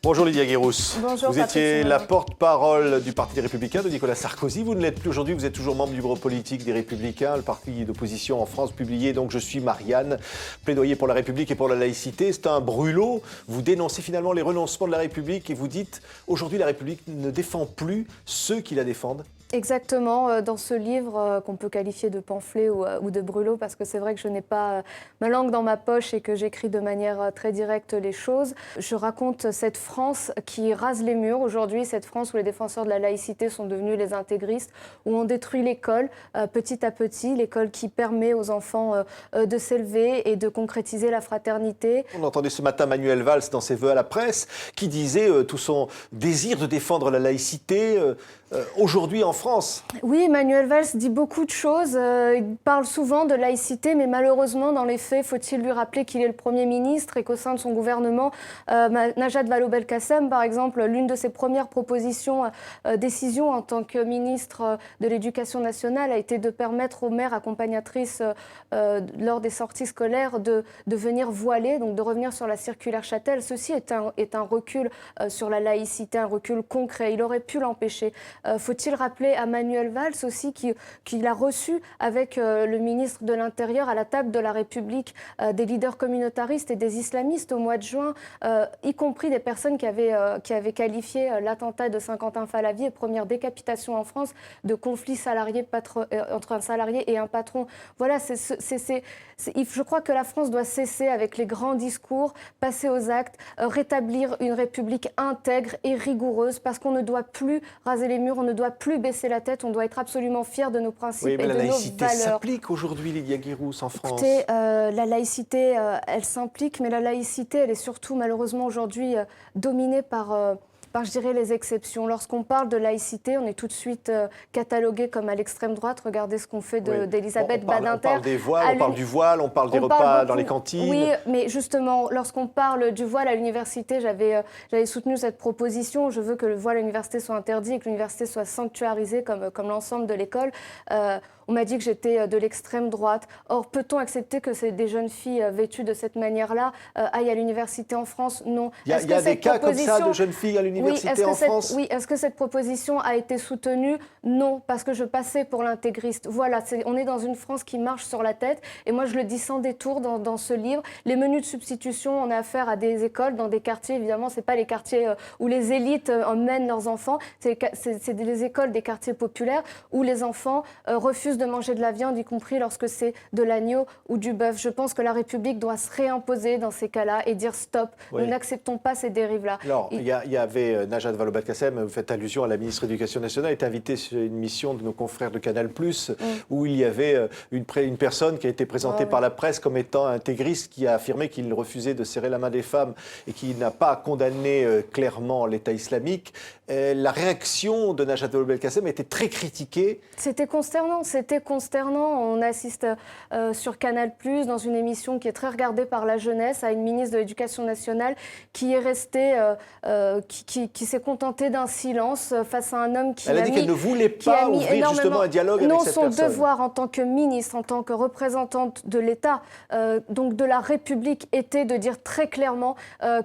Bonjour Lydia Guérousse. Bonjour, vous étiez la porte-parole du Parti des Républicains de Nicolas Sarkozy. Vous ne l'êtes plus aujourd'hui, vous êtes toujours membre du bureau politique des Républicains, le parti d'opposition en France, publié donc Je suis Marianne, plaidoyer pour la République et pour la laïcité. C'est un brûlot. Vous dénoncez finalement les renoncements de la République et vous dites aujourd'hui la République ne défend plus ceux qui la défendent. Exactement, dans ce livre qu'on peut qualifier de pamphlet ou de brûlot, parce que c'est vrai que je n'ai pas ma langue dans ma poche et que j'écris de manière très directe les choses. Je raconte cette France qui rase les murs aujourd'hui, cette France où les défenseurs de la laïcité sont devenus les intégristes, où on détruit l'école petit à petit, l'école qui permet aux enfants de s'élever et de concrétiser la fraternité. On entendait ce matin Manuel Valls dans ses vœux à la presse qui disait tout son désir de défendre la laïcité aujourd'hui en France. Oui, Manuel Valls dit beaucoup de choses. Il parle souvent de laïcité, mais malheureusement, dans les faits, faut-il lui rappeler qu'il est le Premier ministre et qu'au sein de son gouvernement, Najat Vallaud-Belkacem, par exemple, l'une de ses premières décisions en tant que ministre de l'Éducation nationale a été de permettre aux mères accompagnatrices lors des sorties scolaires de venir voiler, donc de revenir sur la circulaire Chatel. Ceci est un recul sur la laïcité, un recul concret. Il aurait pu l'empêcher. Faut-il rappeler à Manuel Valls aussi qu'il a reçu avec le ministre de l'Intérieur à la table de la République des leaders communautaristes et des islamistes au mois de juin, y compris des personnes qui avaient qualifié l'attentat de Saint-Quentin-Fallavier et première décapitation en France de conflit salarié entre un salarié et un patron. Voilà, je crois que la France doit cesser avec les grands discours, passer aux actes, rétablir une République intègre et rigoureuse parce qu'on ne doit plus raser les murs, on ne doit plus baisser la tête, on doit être absolument fiers de nos principes et de nos valeurs. La laïcité s'applique aujourd'hui, Lydia Guérousse, en France. Écoutez, la laïcité, elle s'implique, mais la laïcité, elle est surtout malheureusement aujourd'hui dominée par, je dirais, les exceptions. Lorsqu'on parle de laïcité, on est tout de suite catalogué comme à l'extrême droite. Regardez ce qu'on fait d'Elisabeth Badinter. On parle des voiles, on parle du voile, on parle des repas dans les cantines. Oui, mais justement, lorsqu'on parle du voile à l'université, j'avais soutenu cette proposition. Je veux que le voile à l'université soit interdit et que l'université soit sanctuarisée comme l'ensemble de l'école. On m'a dit que j'étais de l'extrême droite. Or, peut-on accepter que des jeunes filles vêtues de cette manière-là aillent à l'université en France? Non. Il y a des cas comme ça de jeunes filles à l'université en France? Oui, est-ce que cette proposition a été soutenue? Non, parce que je passais pour l'intégriste. Voilà, on est dans une France qui marche sur la tête. Et moi, je le dis sans détour dans ce livre. Les menus de substitution, on a affaire à des écoles dans des quartiers. Évidemment, ce n'est pas les quartiers où les élites emmènent leurs enfants. C'est des écoles des quartiers populaires où les enfants refusent de manger de la viande, y compris lorsque c'est de l'agneau ou du bœuf. Je pense que la République doit se réimposer dans ces cas-là et dire stop. Oui. Nous n'acceptons pas ces dérives-là. Alors, il y avait Najat Vallaud-Belkacem, vous faites allusion à la ministre de l'Éducation nationale, est invitée sur une mission de nos confrères de Canal+, où il y avait une personne qui a été présentée par la presse comme étant intégriste, qui a affirmé qu'il refusait de serrer la main des femmes et qui n'a pas condamné clairement l'État islamique. La réaction de Najat Vallaud-Belkacem était très critiquée. C'était consternant. On assiste sur Canal+, dans une émission qui est très regardée par la jeunesse, à une ministre de l'Éducation nationale qui est restée, qui s'est contentée d'un silence face à un homme qui Elle a dit qu'elle ne voulait pas ouvrir justement un dialogue avec cette personne. Non, son devoir en tant que ministre, en tant que représentante de l'État, donc de la République, était de dire très clairement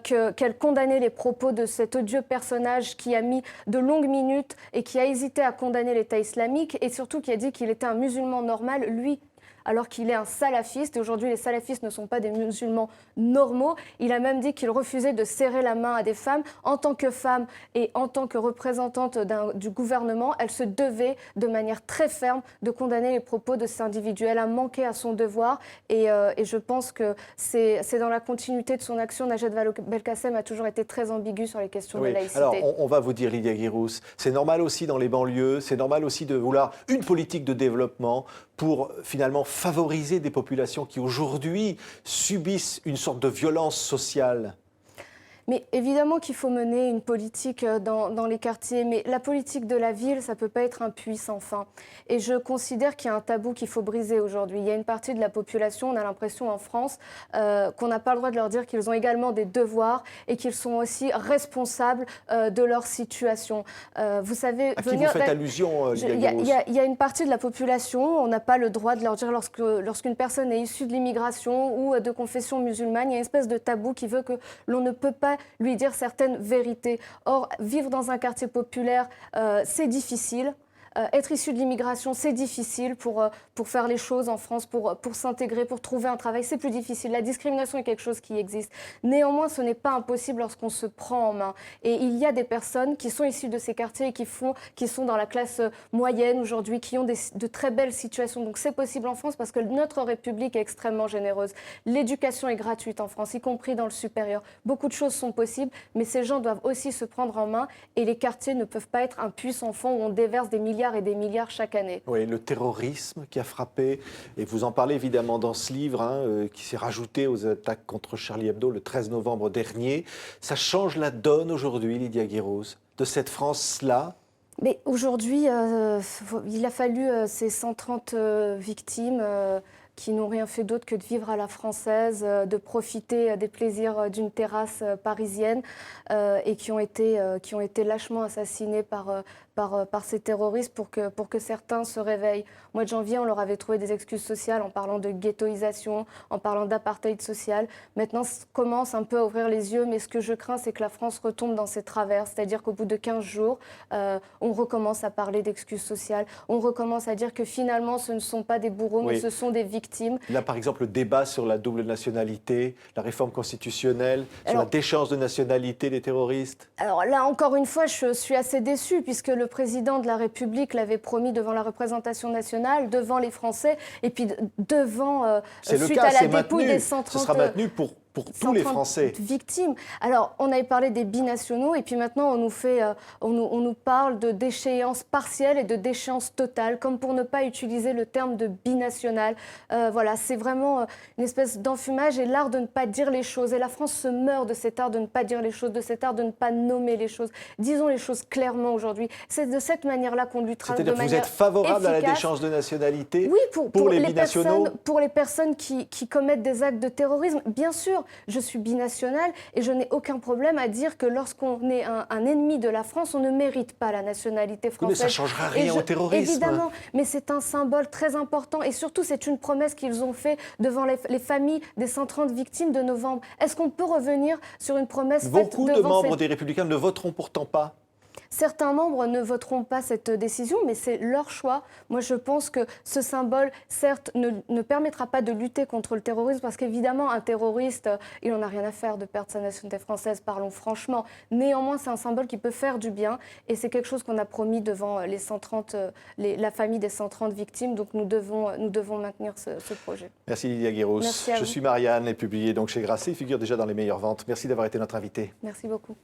qu'elle condamnait les propos de cet odieux personnage qui a mis de longues minutes et qui a hésité à condamner l'État islamique et surtout qui a dit qu'il était un musulman normal, lui, alors qu'il est un salafiste. Et aujourd'hui, les salafistes ne sont pas des musulmans normaux. Il a même dit qu'il refusait de serrer la main à des femmes. En tant que femme et en tant que représentante du gouvernement, elle se devait de manière très ferme de condamner les propos de cet individu. Elle a manqué à son devoir et je pense que c'est dans la continuité de son action. Najat Vallaud-Belkacem a toujours été très ambiguë sur les questions de laïcité. Alors, on va vous dire, Lydia Guérousse, c'est normal aussi dans les banlieues, c'est normal aussi de vouloir une politique de développement pour finalement favoriser des populations qui aujourd'hui subissent une sorte de violence sociale. Mais évidemment qu'il faut mener une politique dans les quartiers, mais la politique de la ville, ça ne peut pas être un puits sans fin. Et je considère qu'il y a un tabou qu'il faut briser aujourd'hui. Il y a une partie de la population, on a l'impression en France, qu'on n'a pas le droit de leur dire qu'ils ont également des devoirs et qu'ils sont aussi responsables de leur situation. Vous savez, à qui vous faites allusion, Lydia Guérousse ? Il y a une partie de la population, on n'a pas le droit de leur dire lorsqu'une personne est issue de l'immigration ou de confession musulmane, il y a une espèce de tabou qui veut que l'on ne peut pas devrait lui dire certaines vérités. Or, vivre dans un quartier populaire, c'est difficile. Être issu de l'immigration, c'est difficile pour faire les choses en France, pour s'intégrer, pour trouver un travail, c'est plus difficile. La discrimination est quelque chose qui existe. Néanmoins, ce n'est pas impossible lorsqu'on se prend en main. Et il y a des personnes qui sont issues de ces quartiers et qui sont dans la classe moyenne aujourd'hui, qui ont de très belles situations. Donc c'est possible en France parce que notre République est extrêmement généreuse. L'éducation est gratuite en France, y compris dans le supérieur. Beaucoup de choses sont possibles, mais ces gens doivent aussi se prendre en main et les quartiers ne peuvent pas être un puissant fond où on déverse des milliards et des milliards chaque année. Oui, le terrorisme qui a frappé, et vous en parlez évidemment dans ce livre, qui s'est rajouté aux attaques contre Charlie Hebdo le 13 novembre dernier. Ça change la donne aujourd'hui, Lydia Guirous, de cette France-là? Mais aujourd'hui, il a fallu ces 130 victimes qui n'ont rien fait d'autre que de vivre à la française, de profiter des plaisirs d'une terrasse parisienne et qui ont été lâchement assassinés par ces terroristes pour que certains se réveillent. Au mois de janvier, on leur avait trouvé des excuses sociales en parlant de ghettoisation, en parlant d'apartheid social. Maintenant, ça commence un peu à ouvrir les yeux, mais ce que je crains, c'est que la France retombe dans ses travers. C'est-à-dire qu'au bout de 15 jours, on recommence à parler d'excuses sociales, on recommence à dire que finalement, ce ne sont pas des bourreaux, mais ce sont des victimes. Là, par exemple, le débat sur la double nationalité, la réforme constitutionnelle, sur la déchéance de nationalité des terroristes. Alors là, encore une fois, je suis assez déçue, puisque le président de la République l'avait promis devant la représentation nationale, devant les Français, et puis devant, suite à la dépouille des 130... Ce sera maintenu pour tous les Français. Victimes. Alors, on avait parlé des binationaux, et puis maintenant, on nous parle de déchéance partielle et de déchéance totale, comme pour ne pas utiliser le terme de binational. Voilà, c'est vraiment une espèce d'enfumage et l'art de ne pas dire les choses. Et la France se meurt de cet art de ne pas dire les choses, de cet art de ne pas nommer les choses. Disons les choses clairement aujourd'hui. C'est de cette manière-là qu'on luttera de manière efficace. C'est-à-dire que vous êtes favorable à la déchéance de nationalité? Oui, pour les binationaux? Pour les personnes qui commettent des actes de terrorisme, bien sûr. Je suis binationale et je n'ai aucun problème à dire que lorsqu'on est un ennemi de la France, on ne mérite pas la nationalité française. Mais ça ne changera rien au terrorisme. Évidemment, mais c'est un symbole très important et surtout c'est une promesse qu'ils ont faite devant les familles des 130 victimes de novembre. Est-ce qu'on peut revenir sur une promesse faite devant... Beaucoup de membres des Républicains ne voteront pourtant pas. Certains membres ne voteront pas cette décision, mais c'est leur choix. Moi, je pense que ce symbole, certes, ne permettra pas de lutter contre le terrorisme, parce qu'évidemment, un terroriste, il n'en a rien à faire de perdre sa nationalité française, parlons franchement. Néanmoins, c'est un symbole qui peut faire du bien, et c'est quelque chose qu'on a promis devant la famille des 130 victimes, donc nous devons maintenir ce projet. Merci Lydia Guirous. Je suis Marianne, et publié donc chez Grasset, figure déjà dans les meilleures ventes. Merci d'avoir été notre invitée. Merci beaucoup.